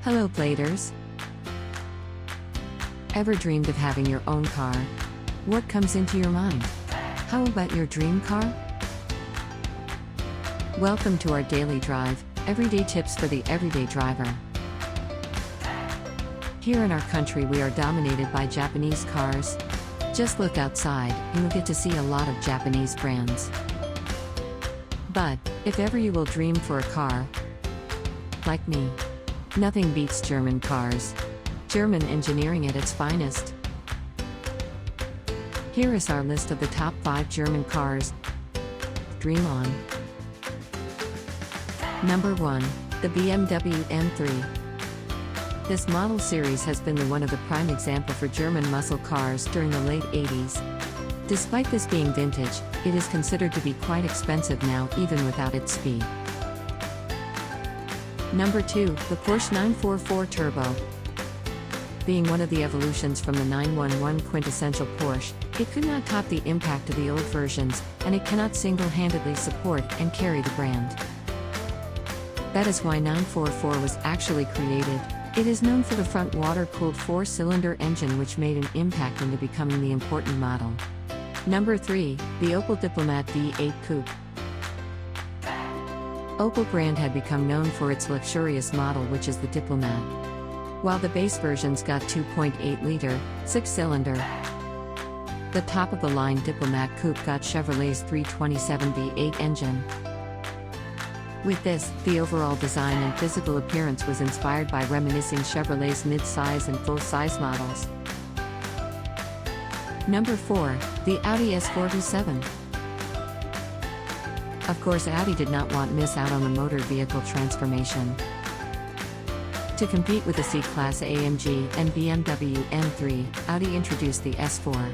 Hello Bladers! Ever dreamed of having your own car? What comes into your mind? How about your dream car? Welcome to our daily drive, everyday tips for the everyday driver. Here in our country we are dominated by Japanese cars. Just look outside and you'll get to see a lot of Japanese brands. But, if ever you will dream for a car, like me, nothing beats German cars. German engineering at its finest. Here is our list of the top 5 German cars. Dream on. Number 1, the BMW M3. This model series has been one of the prime example for German muscle cars during the late 80s. Despite this being vintage, it is considered to be quite expensive now even without its speed. Number 2, the Porsche 944 Turbo. Being one of the evolutions from the 911 quintessential Porsche, it could not top the impact of the old versions, and it cannot single-handedly support and carry the brand. That is why 944 was actually created. It is known for the front water-cooled 4-cylinder engine which made an impact into becoming the important model. Number 3, the Opel Diplomat V8 Coupe. Opel brand had become known for its luxurious model which is the Diplomat. While the base versions got 2.8-liter, 6-cylinder, the top-of-the-line Diplomat Coupe got Chevrolet's 327 V8 engine. With this, the overall design and physical appearance was inspired by reminiscing Chevrolet's mid-size and full-size models. Number 4, the Audi S47. Of course Audi did not want to miss out on the motor vehicle transformation. To compete with the C-Class AMG and BMW M3, Audi introduced the S4.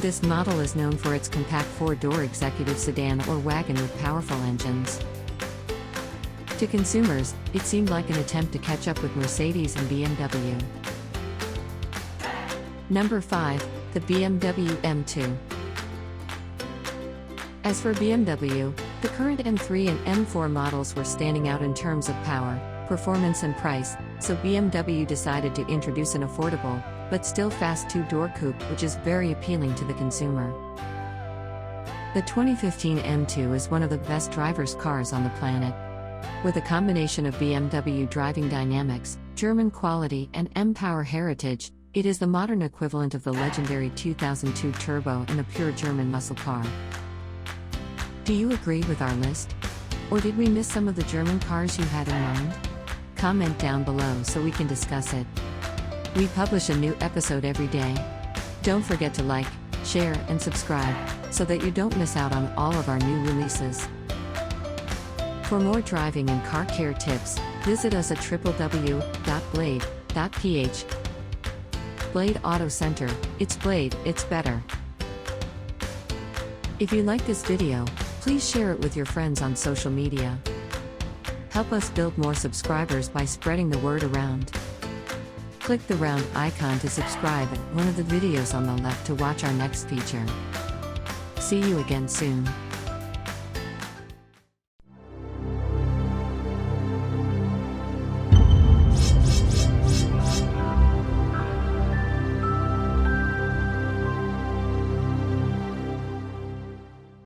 This model is known for its compact 4-door executive sedan or wagon with powerful engines. To consumers, it seemed like an attempt to catch up with Mercedes and BMW. Number 5, the BMW M2. As for BMW, the current M3 and M4 models were standing out in terms of power, performance and price, so BMW decided to introduce an affordable, but still fast 2-door coupe which is very appealing to the consumer. The 2015 M2 is one of the best driver's cars on the planet. With a combination of BMW driving dynamics, German quality and M-Power heritage, it is the modern equivalent of the legendary 2002 Turbo and a pure German muscle car. Do you agree with our list? Or did we miss some of the German cars you had in mind? Comment down below so we can discuss it. We publish a new episode every day. Don't forget to like, share, and subscribe, so that you don't miss out on all of our new releases. For more driving and car care tips, visit us at www.blade.ph. Blade Auto Center, it's Blade, it's better. If you like this video, please share it with your friends on social media. Help us build more subscribers by spreading the word around. Click the round icon to subscribe and one of the videos on the left to watch our next feature. See you again soon.